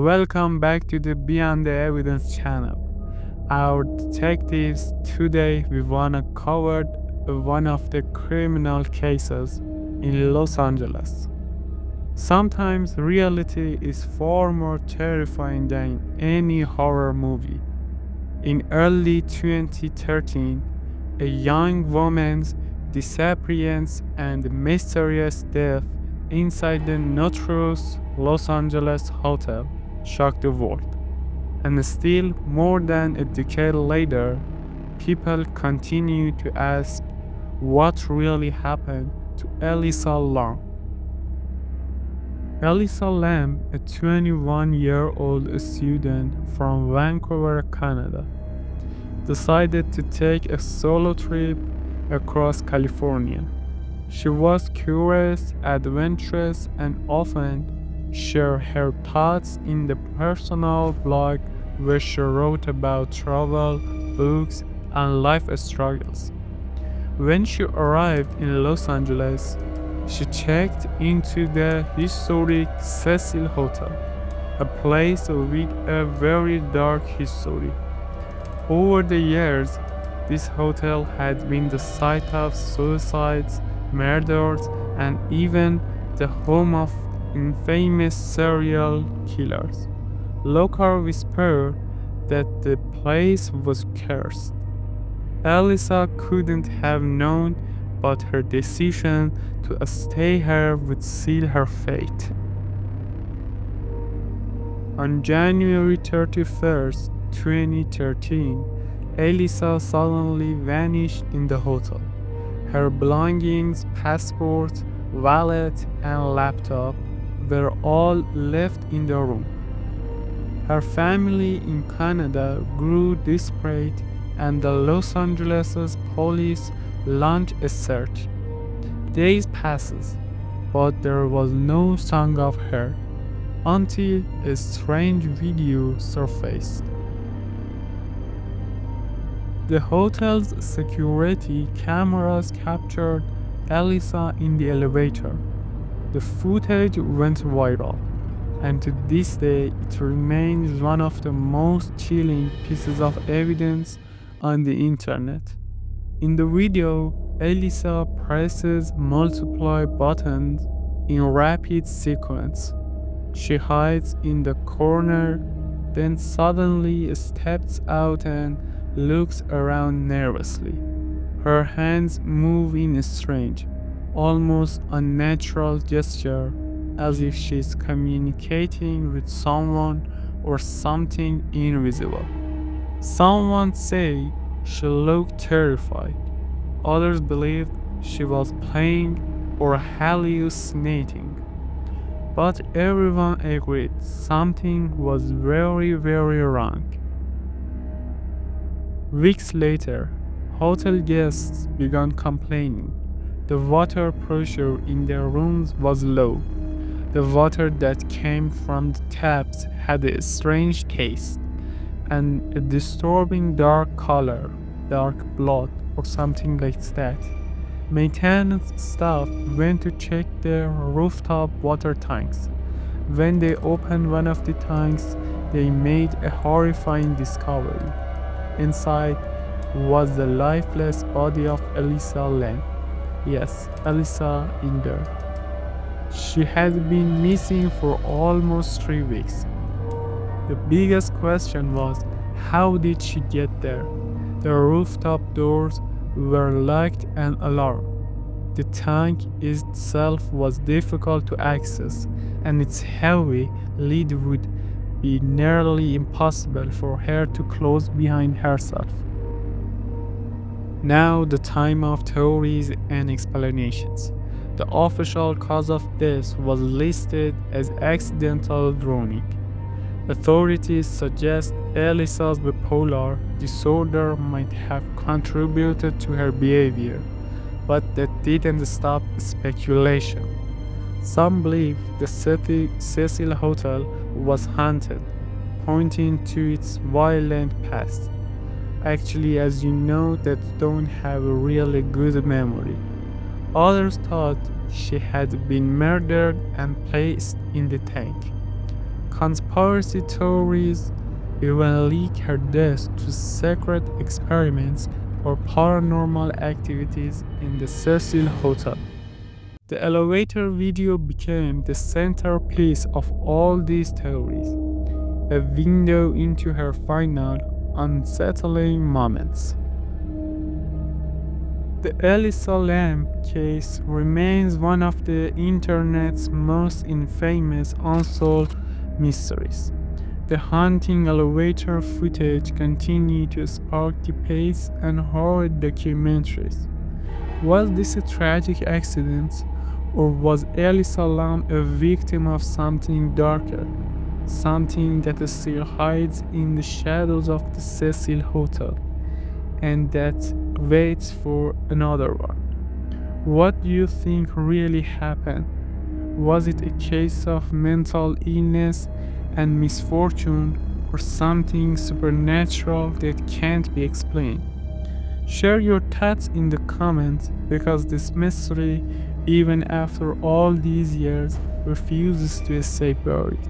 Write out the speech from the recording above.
Welcome back to the Beyond the Evidence channel. Our detectives today we wanna cover one of the criminal cases in Los Angeles. Sometimes reality is far more terrifying than any horror movie. In early 2013, a young woman's disappearance and mysterious death inside the notorious Los Angeles Hotel shocked the world. And still, more than a decade later, people continue to ask what really happened to Elisa Lam. Elisa Lam, a 21-year-old student from Vancouver, Canada, decided to take a solo trip across California. She was curious, adventurous, and often shared her thoughts in the personal blog where she wrote about travel, books, and life struggles. When she arrived in Los Angeles, she checked into the historic Cecil Hotel, a place with a very dark history. Over the years, this hotel had been the site of suicides, murders, and even the home of infamous serial killers. Locals whispered that the place was cursed. Elisa couldn't have known, but her decision to stay here would seal her fate. On January 31st, 2013, Elisa suddenly vanished in the hotel. Her belongings, passport, wallet, and laptop were all left in the room. Her family in Canada grew desperate, and the Los Angeles police launched a search. Days passed, but there was no sign of her until a strange video surfaced. The hotel's security cameras captured Elisa in the elevator. The footage went viral, and to this day it remains one of the most chilling pieces of evidence on the internet. In the video, Elisa presses multiple buttons in rapid sequence. She hides in the corner, then suddenly steps out and looks around nervously. Her hands move in a strange, almost unnatural gesture, as if she's communicating with someone or something invisible. Someone say she looked terrified. Others believed she was playing or hallucinating. But everyone agreed something was very, very wrong. Weeks later, hotel guests began complaining. The water pressure in their rooms was low. The water that came from the taps had a strange taste and a disturbing dark color, dark blood, or something like that. Maintenance staff went to check the rooftop water tanks. When they opened one of the tanks, they made a horrifying discovery. Inside was the lifeless body of Elisa Lam. Yes, Elisa in there. She had been missing for almost 3 weeks. The biggest question was, how did she get there? The rooftop doors were locked and alarmed. The tank itself was difficult to access, and its heavy lid would be nearly impossible for her to close behind herself. Now the time of theories and explanations. The official cause of death was listed as accidental drowning. Authorities suggest Elisa's bipolar disorder might have contributed to her behavior, but that didn't stop speculation. Some believe the Cecil Hotel was haunted, pointing to its violent past. Actually, as you know, that don't have a really good memory. Others thought she had been murdered and placed in the tank. Conspiracy theories even link her death to secret experiments or paranormal activities in the Cecil Hotel. The elevator video became the centerpiece of all these theories, a window into her final, unsettling moments. The Elisa Lam case remains one of the internet's most infamous unsolved mysteries. The haunting elevator footage continued to spark debates and horror documentaries. Was this a tragic accident, or was Elisa Lam a victim of something darker, something that still hides in the shadows of the Cecil Hotel and that waits for another one? What do you think really happened? Was it a case of mental illness and misfortune, or something supernatural that can't be explained? Share your thoughts in the comments because this mystery, even after all these years, refuses to stay buried.